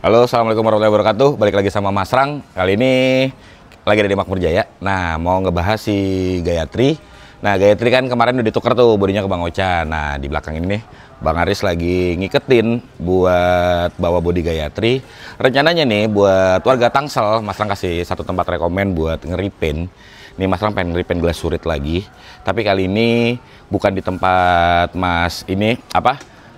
Halo, assalamualaikum warahmatullahi wabarakatuh. Balik lagi sama Mas Rang. Kali ini lagi ada di Makmur Jaya. Nah, mau ngebahas si Gayatri. Nah, Gayatri kan kemarin udah ditukar tuh bodinya ke Bang Ocha. Nah, di belakang ini nih, Bang Aris lagi ngiketin buat bawa bodi Gayatri. Rencananya nih buat warga Tangsel, Mas Rang kasih satu tempat rekomen buat nge-repaint. Nih Mas Rang pengen nge-repaint gelas surit lagi. Tapi kali ini bukan di tempat Mas ini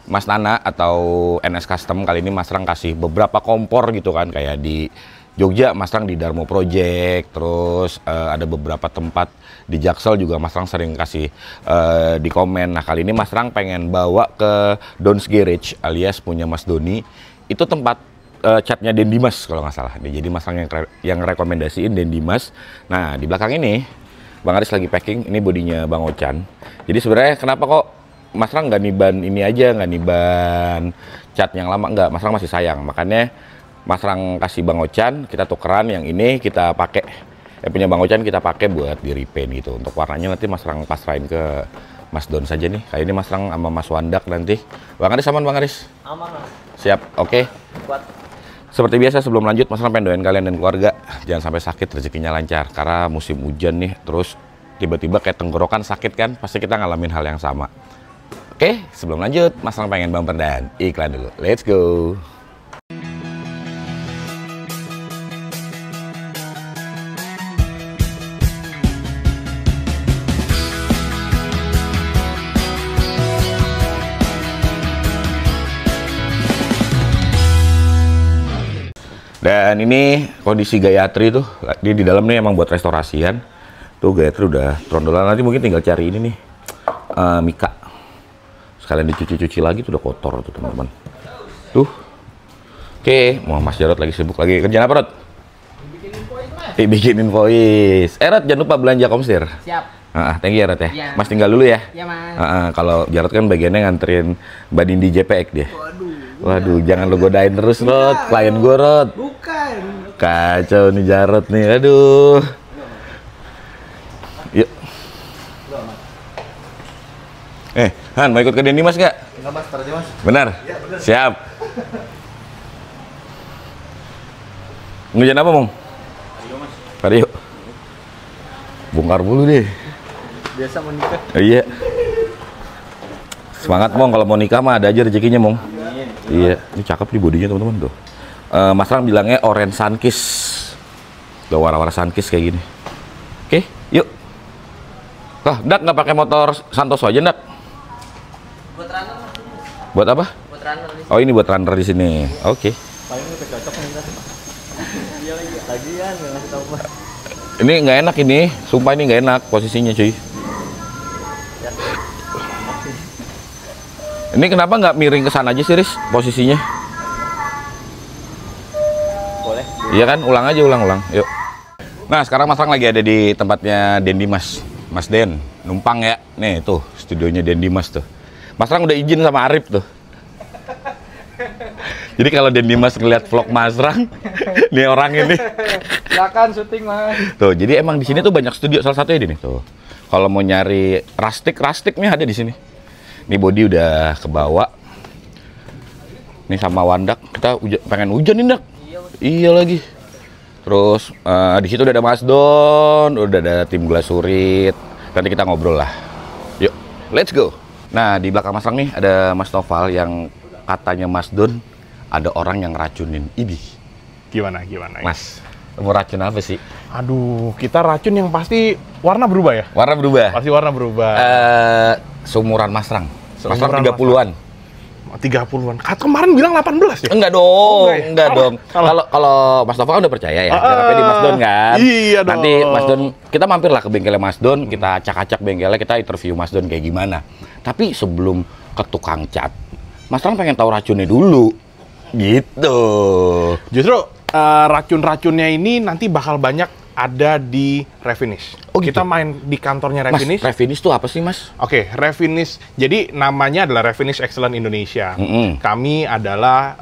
Mas Nana atau NS Custom. Kali ini Mas Rang kasih beberapa kompor gitu kan, kayak di Jogja Mas Rang di Darmo Project, terus ada beberapa tempat di Jaksel juga Mas Rang sering kasih di komen. Nah, kali ini Mas Rang pengen bawa ke Don's Garage alias punya Mas Doni. Itu tempat catnya Den Dimas kalau nggak salah. Jadi Mas Rang yang rekomendasiin Den Dimas. Nah, di belakang ini Bang Aris lagi packing, ini bodinya Bang Ochan. Jadi sebenarnya kenapa kok Mas Rang nggak niban ini aja, nggak niban cat yang lama, nggak, Mas Rang masih sayang. Makanya Mas Rang kasih Bang Ochan, kita tukeran yang ini kita pakai, punya Bang Ochan kita pakai buat di repaint gitu. Untuk warnanya nanti Mas Rang pasrahin ke Mas Don saja nih. Kali ini Mas Rang sama Mas Wandak nanti. Bang Aris aman, Bang Aris? Aman, Mas. Siap, oke. Kuat. Seperti biasa sebelum lanjut, Mas Rang pengen doain kalian dan keluarga jangan sampai sakit, rezekinya lancar. Karena musim hujan nih, terus tiba-tiba kayak tenggorokan sakit kan, pasti kita ngalamin hal yang sama. Oke, sebelum lanjut, Mas Rang pengen bumper dan iklan dulu. Let's go! Dan ini kondisi Gayatri tuh, dia di dalam nih emang buat restorasian. Tuh Gayatri udah trondolan, nanti mungkin tinggal cari ini nih, Mika. Sekalian dicuci-cuci lagi tuh udah kotor tuh teman-teman. Tuh. Oke, mau Mas Jarod lagi sibuk lagi. Kerjaan apa, Rod? Bikin invoice, Mas. Bikin invoice. Rod, jangan lupa belanja Komstir. Siap. Thank you ya, Rod ya. Ya. Mas tinggal dulu ya. Ya, Mas. Kalau Jarod kan bagiannya nganterin Mbak Dindi JPX dia. Waduh. Jangan lo godain terus, Rod. Klien gue, Rod. Bukan. Kacau nih Jarod nih. Aduh. Yuk. Han, mau ikut ke Den Dimas nggak? Enggak, Mas, aja, Mas. Benar? Ya, benar. Siap. Ngejalan apa, Mong? Ayo, Mas. Vario. Bongkar mulu deh. Biasa menikah. Iya. Semangat, Mong. Kalau mau nikah mah ada aja rezekinya, Mong. Amin. Iya. Ini cakep nih bodinya, teman-teman tuh. Mas Rang bilangnya orange sunkiss. Tuh warna-warna sunkiss kayak gini. Oke, yuk. Dak nggak pakai motor Santoso aja, Dak? Buat runner, Mas. Buat apa? Buat runner di sini. Oh, ini buat runner di sini. Oke. Paling udah cocok nih, Mas. Iya lagi. Lagian enggak ngasih tahu, Mas. Ini nggak enak ini. Sumpah ini nggak enak posisinya, cuy. Ya. Ini kenapa nggak miring ke sana aja sih, Riz, posisinya? Boleh. Iya kan? Ulang aja, ulang. Yuk. Nah, sekarang Mas Rang lagi ada di tempatnya Den Dimas. Mas Den, numpang ya. Nih, tuh, studionya Den Dimas tuh. Mas Rang udah izin sama Arif tuh. Jadi kalau Den Dimas ngeliat vlog Mas Rang, nih orang ini. Silakan syuting, Mas. Tuh, jadi emang di sini tuh banyak studio, salah satunya di nih tuh. Kalau mau nyari rustic nih ada di sini. Nih body udah kebawa. Nih sama Wandak, kita pengen hujan nih, Dak. Iya lagi. Terus di situ udah ada Mas Don, udah ada tim gelas surit. Nanti kita ngobrol lah. Yuk, let's go. Nah, di belakang Mas Rang nih ada Mas Noval yang katanya Mas Don ada orang yang racunin. Ini. Gimana? Mas, mau racun apa sih? Aduh, kita racun yang pasti warna berubah ya? Warna berubah. Pasti warna berubah. Seumuran Mas Rang. Mas Seumuran Rang 30-an. 30-an. Kemarin bilang 18 ya? Enggak dong, Enggak. enggak dong. Kalau Mas Noval kan udah percaya ya, jangan di Mas Don kan. Iya dong. Nanti Mas Don, kita mampir lah ke bengkelnya Mas Don, kita acak-acak bengkelnya, kita interview Mas Don kayak gimana. Tapi sebelum ke tukang cat, Mas Rang pengen tahu racunnya dulu. Gitu. Justru racun-racunnya ini nanti bakal banyak ada di Refinish. Oh, gitu? Kita main di kantornya Mas, Refinish. Refinish tuh apa sih, Mas? Oke, Refinish. Jadi namanya adalah Refinish Excellent Indonesia. Kami adalah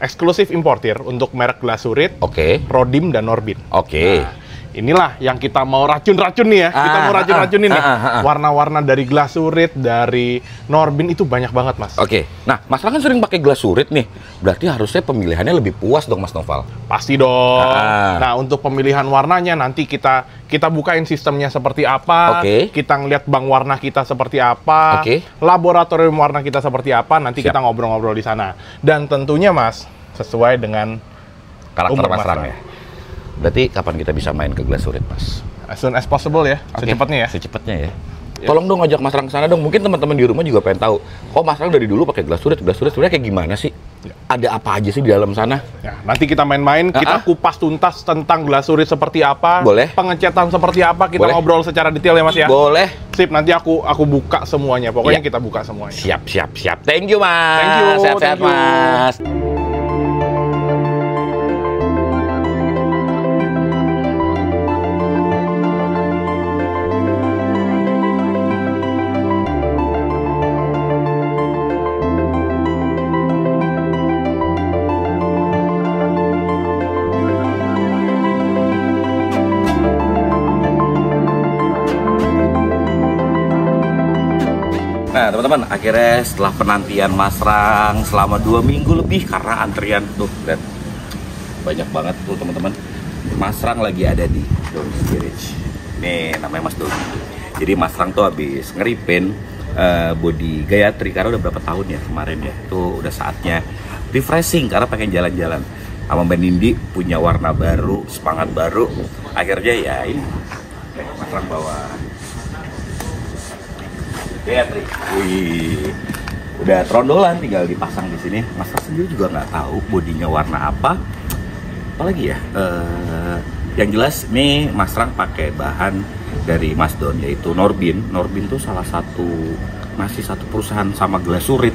eksklusif importir untuk merek gelas surit, Oke. Rodim dan Norbin. Oke. Nah, inilah yang kita mau racun-racun nih ya. Kita mau racun-racunin nih. Warna-warna dari glasurit, dari Norbin itu banyak banget, Mas. Oke. Nah, Mas Rang kan sering pakai glasurit nih. Berarti harusnya pemilihannya lebih puas dong, Mas Noval. Pasti dong. Nah, untuk pemilihan warnanya nanti kita bukain sistemnya seperti apa. Kita ngeliat bank warna kita seperti apa. Laboratorium warna kita seperti apa. Nanti kita ngobrol-ngobrol di sana. Dan tentunya, Mas, sesuai dengan karakter Mas Rang ya. Berarti kapan kita bisa main ke glasurit, Mas? As soon as possible ya, secepatnya ya. Secepatnya ya. Tolong dong ngajak Mas Rang ke sana dong. Mungkin teman-teman di rumah juga pengen tahu. Kok Mas Rang dari dulu pakai glasurit sebenarnya kayak gimana sih? Ada apa aja sih di dalam sana? Ya, nanti kita main-main, kita kupas tuntas tentang glasurit seperti apa. Boleh. Pengecetan seperti apa, kita ngobrol secara detail ya, Mas ya. Boleh. Sip, nanti aku buka semuanya. Pokoknya kita buka semuanya. Siap. Thank you, Mas. Thank you. Sehat-sehat, Mas. Nah teman-teman, akhirnya setelah penantian Mas Rang selama 2 minggu lebih karena antrian tuh, lihat banyak banget tuh teman-teman. Mas Rang lagi ada di Don's Garage. Nih namanya Mas Don. Jadi Mas Rang tuh habis ngeripin body Gayatri karena udah berapa tahun ya kemarin ya. Tuh udah saatnya refreshing karena pengen jalan-jalan. Sama Mbak Nindi punya warna baru, semangat baru. Akhirnya ya ini Mas Rang bawa Gayatri. Wih, udah trondolan, tinggal dipasang di sini. Mas Rang sendiri juga nggak tahu bodinya warna apa. Apalagi ya? Yang jelas nih Mas Rang pakai bahan dari Mas Don yaitu Norbin. Norbin tuh masih satu perusahaan sama glasurit.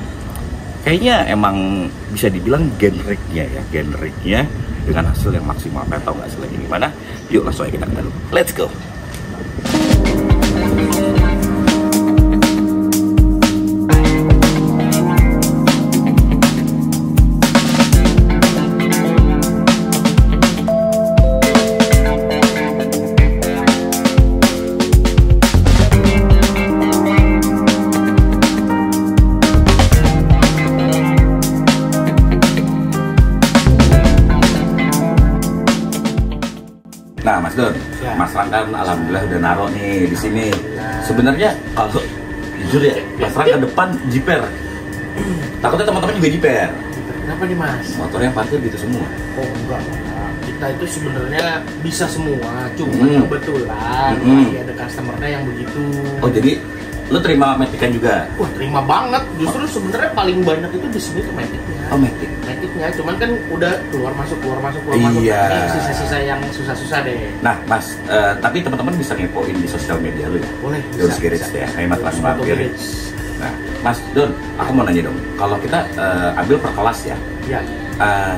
Kayaknya emang bisa dibilang generiknya dengan hasil yang maksimal. Pengen tahu nggak hasilnya gimana? Yuk langsung aja kita ke dalam. Let's go. Nah, Mas Don, Mas Rang kan alhamdulillah udah naro nih di sini. Sebenarnya kalau jujur ya, Mas Rang ke depan jiper. Takutnya teman-teman juga jiper. Kenapa nih, Mas? Motornya yang parkir gitu semua. Oh enggak. Kita itu sebenarnya bisa semua, cuma kebetulan ada customernya yang begitu. Oh, jadi lu terima matikan juga? Wah, terima banget. Justru sebenarnya paling banyak itu di sini tuh matiknya. Oh, matik. Matiknya, cuman kan udah keluar masuk. Iya. Ini sisa-sisa yang susah-susah deh. Nah, Mas, tapi teman-teman bisa ngepoin di sosial media lu ya? Boleh. Don's Garage ya, Mas Rang mampir. Nah, Mas Don, aku mau nanya dong. Kalau kita ambil per kelas ya? Iya.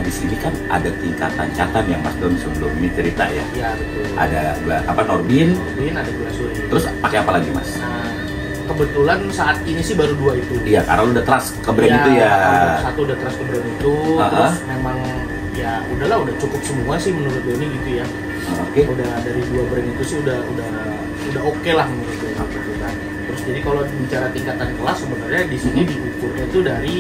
Di sini kan ada tingkatan yang Mas Don sebelum ini cerita ya? Iya, betul. Ada Norbin, ada glasurit. terus pakai apa lagi, Mas? Nah, kebetulan saat ini sih baru 2 itu. Iya, karena lu udah trust ke brand itu ya. Satu udah trust ke brand itu, terus memang ya udahlah, udah cukup semua sih menurut Doni gitu ya. Udah dari 2 brand itu sih udah oke lah menurut Doni gitu kan. Terus jadi kalau bicara tingkatan kelas sebenarnya di sini diukurnya itu dari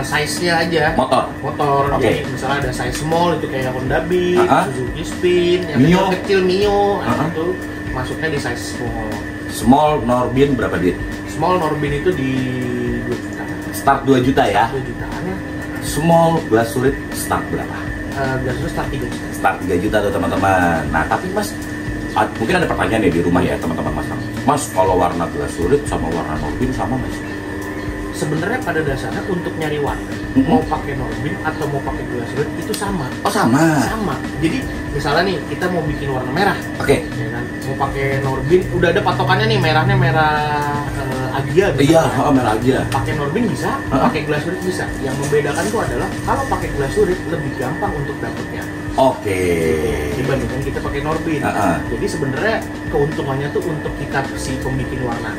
size-nya aja. Motor. Jadi misalnya ada size small itu kayak Honda Beat, Suzuki Spin, yang kecil Mio, itu masuknya di size small. Small Norbin berapa duit? Small Norbin itu di 2 juta. Start 2 juta ya? 2 jutaan ya. Small glasurit start berapa? Glasurit start 3 juta. Start 3 juta tuh teman-teman. Nah tapi Mas, mungkin ada pertanyaan ya di rumah ya teman-teman Mas. Mas, kalau warna glasurit sama warna Norbin sama Mas? Sebenarnya pada dasarnya untuk nyari warna, mau pakai Norbin atau mau pakai glasurit itu sama. Oh sama? Sama. Jadi misalnya nih kita mau bikin warna merah. Oke. Ya kan? Mau pakai Norbin, udah ada patokannya nih, merahnya merah Agia. Iya, merah Agia. Pakai Norbin bisa, pakai glasurit bisa. Yang membedakan itu adalah kalau pakai glasurit lebih gampang untuk dapetnya. Oke. Dibandingkan kita pakai Norbin. Jadi sebenarnya keuntungannya tuh untuk kita si pembikin warna.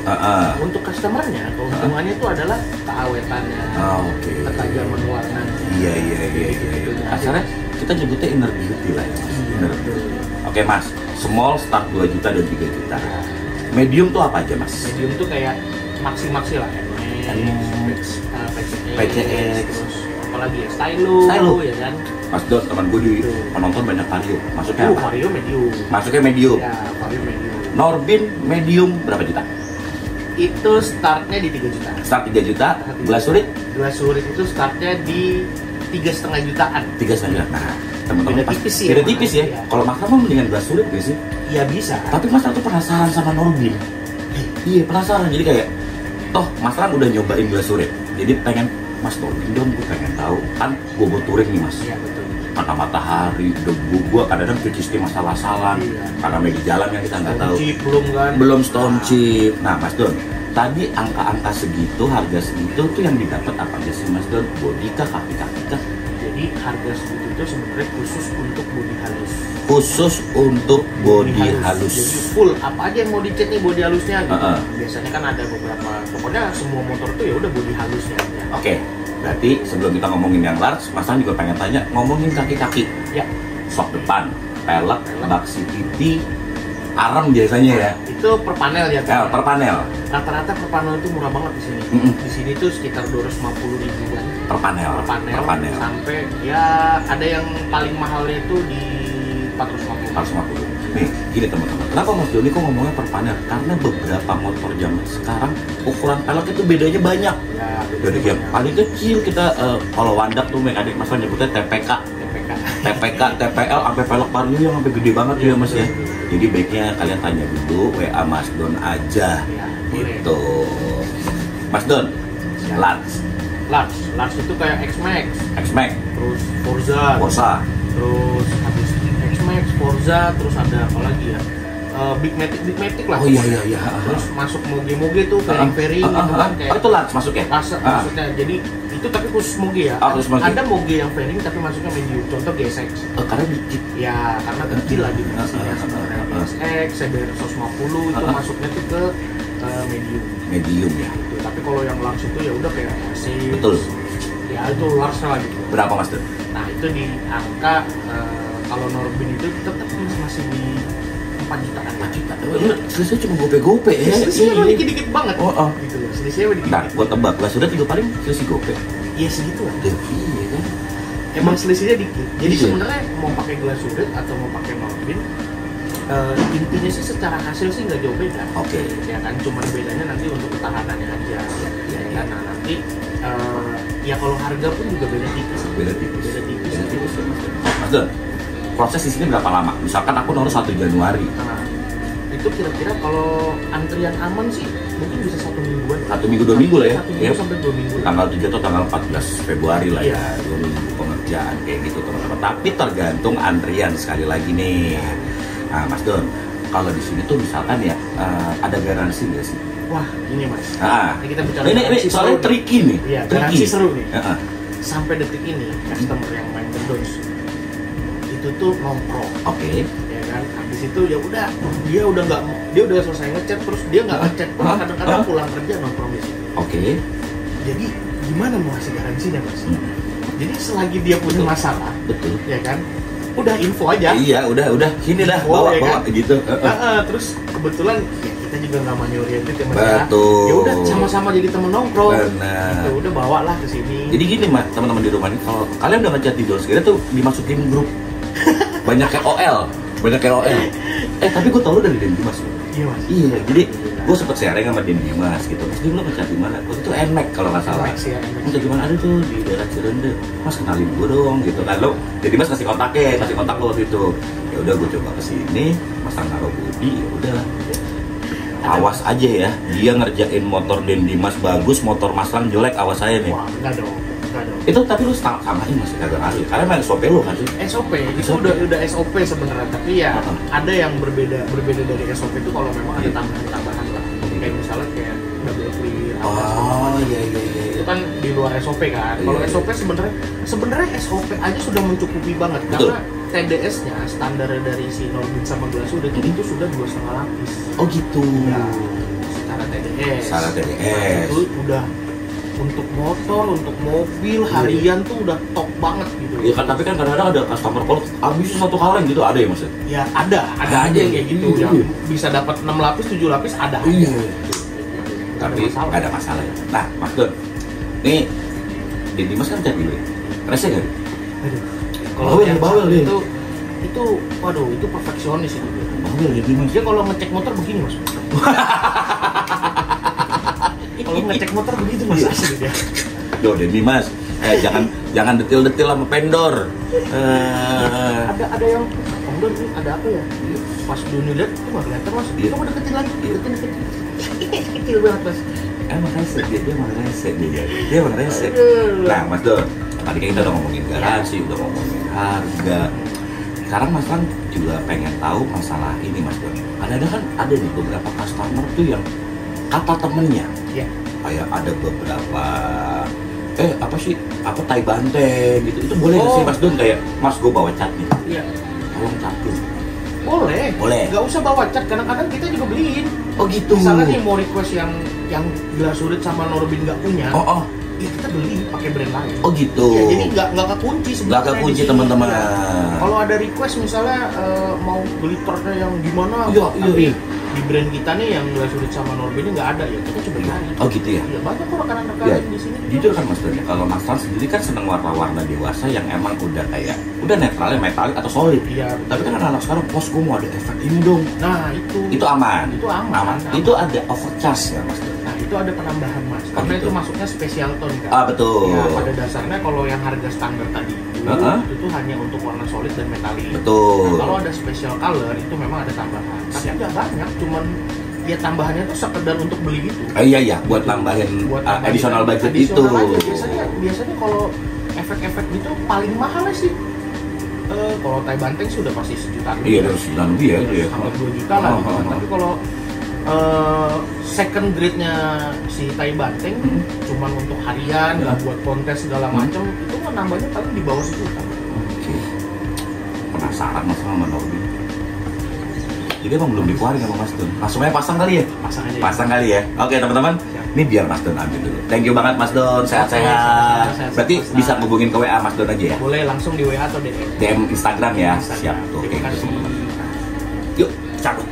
Untuk customernya keuntungannya itu adalah keawetannya, ketajaman warna. Iya. Asalnya kita nyebutnya inner beauty lah ya. Inner beauty. Oke Mas, small start 2 juta dan 3 juta. Medium tuh apa aja Mas? Medium tuh kayak maksi lah, PCX, terus apalagi ya, Stylo, ya kan. Mas Don, teman gue di penonton banyak Vario, masuknya apa? Vario medium. Masuknya medium. Ya, Vario medium. Norbin medium berapa juta? Itu startnya di 3 juta. Start 3 juta. Glasurit? Glasurit itu startnya di 3,5 jutaan. 3,5 juta. Nah, teman-teman beda tipis sih. Beda tipis ya. Kalau Mas Ram mendingan glasurit gak sih? Iya bisa. Tapi Mas Ram tuh penasaran sama Norbin. Iya penasaran. Jadi kayak, toh Mas Ram udah nyobain glasurit. Jadi pengen, Mas Norbin dong, gue pengen tahu. Kan gue buat touring nih Mas. Iya betul. Karena matahari, debu, gue kadang-kadang cuci setir masalah-salah. Iya. Karena di jalan yang kita nggak tahu. Belum kan? Belum stone chip. Nah Mas Don, tadi angka-angka segitu, harga segitu tuh yang didapat apa aja sih Mas Don? Body kah, kaki-kaki kah? Jadi harga segitu itu sebenarnya khusus untuk body halus. Khusus untuk body halus. Jadi full apa aja yang mau dicat nih body halusnya gitu. Biasanya kan ada beberapa, pokoknya semua motor tuh ya udah body halusnya aja. Oke. Berarti sebelum kita ngomongin yang large, Mas Ram juga pengen tanya, ngomongin kaki-kaki. Ya. Shock depan, pelek, bak CVT, arem biasanya ya. Itu per panel ya. Per panel. Rata-rata per panel itu murah banget di sini. Di sini tuh sekitar 250 ribuan. Per panel. Sampai ya ada yang paling mahalnya itu di 450. Nih, gini teman-teman. Kenapa Mas Doni kok ngomongnya per panel? Karena beberapa motor zaman sekarang ukuran pelek itu bedanya banyak. Ya, dari yang paling kecil kita kalau wandak tuh mekanik Mas nyebutnya TPK, TPL sampai pelek Vario yang sampai gede banget ya Mas ya. Jadi baiknya kalian tanya dulu WA Mas Don aja. Ya, gitu. Mas Don, Large itu kayak X-Max, terus Forza, terus habis X-Max, Forza, terus ada apa lagi ya? Big Matic lah. Oh iya. Terus masuk moge tuh fairing gitu kan kayak. Oh itu large masuknya? Maksudnya jadi itu tapi khusus moge ya. Ada moge yang fairing tapi masuknya medium. Contoh GSX. Karena dikit. Ya karena kecil lagi dimensinya sebenarnya. GSX, CBR 150 itu masuknya tuh ke medium ya. Gitu. Tapi kalau yang large itu ya udah kayak Mercedes. Betul. Ya itu large lah gitu. Berapa Mas Don? Nah itu di angka kalau Norbin itu tetap masih di 4 jutaan. 4 juta. Selisihnya cuma gope-gope ya. Selisihnya dikit-dikit banget. Gitu loh. Selisihnya dikit-dikit. Nah, gua tebak lah sudah 3 paling selisih gope. Iya segitu lah. Iya kan. Emang selisihnya dikit. Jadi sebenarnya mau pakai glasurit atau mau pakai Norbin, intinya sih secara hasil sih nggak jauh beda. Oke. Ya kan, cuma bedanya nanti untuk ketahanannya aja. Ya. Nah nanti ya kalau harga pun juga beda tipis. Beda tipis. Mas Don, proses di sini berapa lama? Misalkan aku naruh 1 Januari. Nah, itu kira-kira kalau antrian aman sih mungkin bisa 1 mingguan. 1 minggu 2 minggu lah ya. 1 minggu sampai 2 minggu. Tanggal 7 atau tanggal 14 Februari lah ya. 2 minggu pengerjaan kayak gitu teman-teman. Tapi tergantung antrian sekali lagi nih. Nah Mas Don, kalau di sini tuh misalkan ya ada garansi nggak sih? Wah ini Mas. Ini kita bicara ini soalnya tricky nih. Iya, garansi seru nih. Sampai detik ini customer yang main Dons itu tuh nongkrong. Oke. Ya kan, habis itu ya udah dia udah selesai ngechat terus dia nggak ngechat pun kadang-kadang pulang kerja nongkrong di sini. Oke. Jadi gimana mau ngasih garansinya Mas? Jadi selagi dia punya masalah, betul. Ya kan, udah info aja. Iya, udah sini dah bawa kan? gitu. Terus kebetulan ya kita juga nggak money oriented ya Mas. Betul. Ya udah sama-sama jadi temen nongkrong. Benar. Gitu, udah bawa lah ke sini. Jadi gini Mas, teman-teman di rumah ini kalau kalian udah ngechat di Dons kita tuh dimasukin grup. Banyak KOL. Tapi gue tau lu dari Den Dimas. Iya Mas. Iya, jadi gue sempet sharing sama Den Dimas gitu. Mas dia lu ngechat di mana? Waktu itu NMAX kalau nggak salah. NMAX ya. Mas gimana ada tuh di daerah Cirende. Mas kenalin gue dong gitu kan lo. Jadi Mas kasih kontak lo waktu itu. Ya udah gue coba kesini, Mas naruh bodi, ya udah. Awas aja ya, dia ngerjain motor Den Dimas bagus, motor Mas Lang jelek, awas saya nih. Wah, enggak dong. Itu tapi lu samain masih kagak ngasih, karena emang SOP lu kan sih? SOP, itu udah SOP sebenarnya, tapi ya ada yang berbeda dari SOP itu kalau memang ada tambahan-tambahan lah. Kayak misalnya kayak double clear, iya. Itu kan di luar SOP kan. Kalau SOP sebenarnya SOP aja sudah mencukupi banget. Betul. Karena TDS-nya standar dari si Norbin sama Glasurit itu sudah 2,5 lapis. Oh gitu. Ya, secara TDS. Itu udah untuk motor, untuk mobil, harian tuh udah top banget gitu. Iya kan, tapi kan kadang-kadang ada customer kalau habis satu kaleng gitu ada ya Mas? Ya ada aja yang kayak gitu, yang bisa dapat 6 lapis, 7 lapis ada aja. Tapi nggak ada masalah ya. Nah, Mas Don, ini Dimas kan cek dulu ya, rese nggak? Kalau yang bawel itu, waduh, itu perfeksionis itu. Bawel ya Dimas. Dia kalau ngecek motor begini Mas. Kalau ngecek motor begitu Mas asli dia. Yo, Dimas, jangan detil-detil sama pendor. Ada yang pendor ini ada apa ya? Pas dulu lihat itu nggak kelihatan Mas. Coba deketin lagi, deketin. Kecil banget Mas. Emang rese, dia emang rese dia emang rese. Nah Mas Don, tadi kita udah ngomongin garasi, udah ngomongin harga. Sekarang Mas Don juga pengen tahu masalah ini Mas Don. Kadang-kadang kan ada nih beberapa customer tuh yang kata temennya, kayak ada beberapa apa tai banteng gitu. Itu boleh nggak sih Mas Don, kayak Mas gue bawa cat nih, tolong catin. Boleh. Gak usah bawa cat, kadang-kadang kita juga beliin. Oh gitu. Misalnya nih mau request yang Glasurit sama Norbin nggak punya. Ya kita beli pakai brand lain. Oh gitu. Ya, jadi nggak kekunci sebenarnya. Nggak kekunci teman-teman. Kalau ada request misalnya mau glitternya yang gimana, tapi di brand kita nih yang Glasurit sama Norbin nggak ada, ya kita coba cari. Oh gitu ya. Ya banyak kok rekan-rekan di sini. Jujur kan Mas Don, kalau Mas Don sendiri kan seneng warna-warna dewasa yang emang udah kayak udah netralnya metalik atau solid. Iya. Tapi kan anak-anak sekarang, bos gue mau ada efek ini dong. Nah itu aman. Aman. Itu ada overcharge ya Mas Don. Nah itu ada penambahan Mas, karena itu masuknya special tone kan. Betul. Ya, pada dasarnya kalau yang harga standar tadi itu hanya untuk warna solid dan metalik. Betul. Nah, kalau ada special color itu memang ada tambahan. Tapi nggak banyak, cuman ya tambahannya tuh sekedar untuk beli gitu. Iya, buat nambahin additional budget itu. Biasanya kalau efek-efek gitu paling mahal sih. Kalau tai banteng sudah pasti sejuta. Iya, dari 9 lebih ya itu ya. Sampai 2 juta lah gitu. Tapi kalau second grade-nya si tai banteng cuman untuk harian, nggak buat kontes segala macam, itu kan nambahnya paling di bawah sejuta. Oke. Penasaran Mas sama Norbin. Jadi emang belum dikeluarin sama Mas Don. Langsung aja pasang kali ya? Pasang kali ya. Oke teman-teman, ini biar Mas Don ambil dulu. Thank you banget Mas Don, sehat-sehat. Berarti bisa hubungin ke WA Mas Don aja ya? Boleh langsung di WA atau DM. DM Instagram ya? Siap. Oke. Yuk, cabut.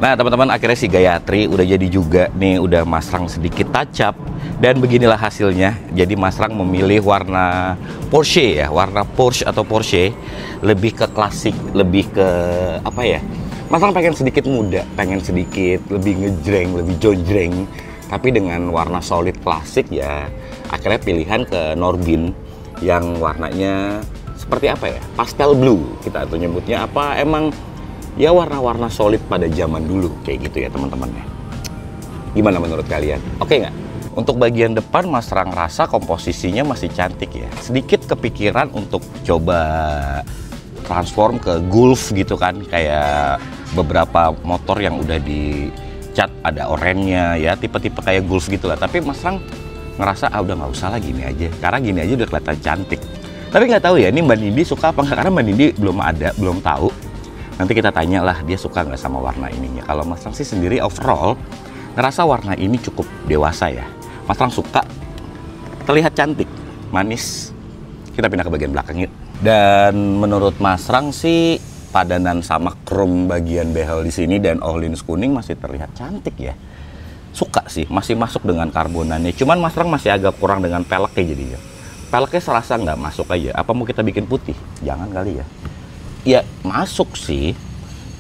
Nah teman-teman, akhirnya si Gayatri udah jadi juga nih, udah Mas Rang sedikit touch up. Dan beginilah hasilnya. Jadi Mas Rang memilih warna Porsche ya, warna Porsche atau Porsche. Lebih ke klasik, lebih ke apa ya, Mas Rang pengen sedikit muda, pengen sedikit lebih ngejreng, lebih jonjreng. Tapi dengan warna solid klasik ya, akhirnya pilihan ke Norbin yang warnanya seperti apa ya, pastel blue kita tuh nyebutnya apa, emang ya warna-warna solid pada zaman dulu kayak gitu ya teman-teman ya. Gimana menurut kalian? Oke nggak? Untuk bagian depan Mas Rang rasa komposisinya masih cantik ya. Sedikit kepikiran untuk coba transform ke Golf gitu kan, kayak beberapa motor yang udah dicat ada oranye ya, tipe-tipe kayak Golf gitu lah. Tapi Mas Rang ngerasa udah nggak usah lah, gini aja, karena gini aja udah kelihatan cantik. Tapi nggak tahu ya, ini Mbak Nindi suka apa nggak, karena Mbak Nindi belum tahu. Nanti kita tanya lah dia suka nggak sama warna ininya. Kalau Mas Rang sih sendiri overall ngerasa warna ini cukup dewasa ya. Mas Rang suka, terlihat cantik, manis. Kita pindah ke bagian belakang yuk. Dan menurut Mas Rang sih padanan sama chrome bagian behel di sini dan all-lins kuning masih terlihat cantik ya. Suka sih, masih masuk dengan karbonannya. Cuman Mas Rang masih agak kurang dengan peleknya jadinya. Peleknya serasa nggak masuk aja. Apa mau kita bikin putih? Jangan kali ya. Ya masuk sih,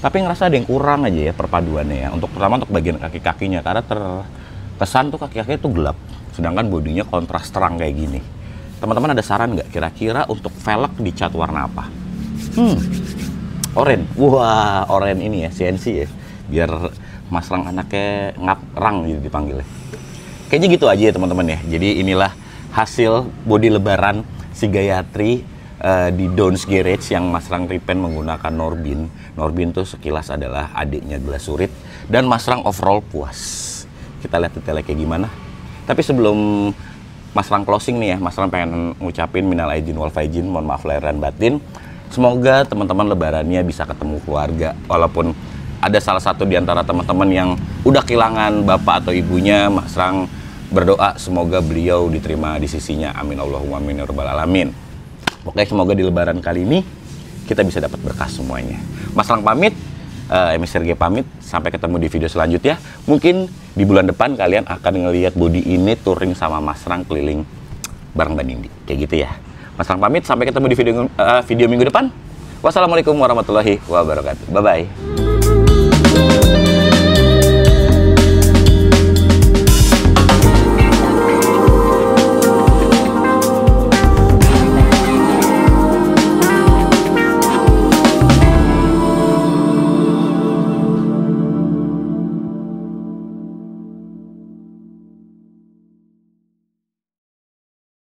tapi ngerasa ada yang kurang aja ya perpaduannya ya. Terutama untuk bagian kaki-kakinya, karena terkesan tuh kaki-kakinya tuh gelap, sedangkan bodinya kontras terang kayak gini. Teman-teman ada saran nggak kira-kira untuk velg dicat warna apa? Oranye. Wah, oranye ini ya, CNC ya. Biar Mas Rang anaknya Rang gitu dipanggilnya. Kayaknya gitu aja ya teman-teman ya. Jadi inilah hasil bodi lebaran si Gayatri di Don's Garage yang Mas Rang repaint menggunakan Norbin. Norbin tuh sekilas adalah adiknya Glasurit dan Mas Rang overall puas. Kita lihat detailnya kayak gimana. Tapi sebelum Mas Rang closing nih ya, Mas Rang pengen ngucapin minal aidin wal faizin, mohon maaf lahir dan batin. Semoga teman-teman lebarannya bisa ketemu keluarga, walaupun ada salah satu di antara teman-teman yang udah kehilangan bapak atau ibunya. Mas Rang berdoa semoga beliau diterima di sisinya. Amin Allahumma amin ya rabbal alamin. Oke, semoga di lebaran kali ini kita bisa dapat berkah semuanya. Mas Rang pamit, MSRG pamit, sampai ketemu di video selanjutnya. Mungkin di bulan depan kalian akan ngelihat body ini touring sama Mas Rang keliling bareng Mbak Nindi. Kayak gitu ya. Mas Rang pamit, sampai ketemu di video minggu depan. Wassalamualaikum warahmatullahi wabarakatuh. Bye-bye.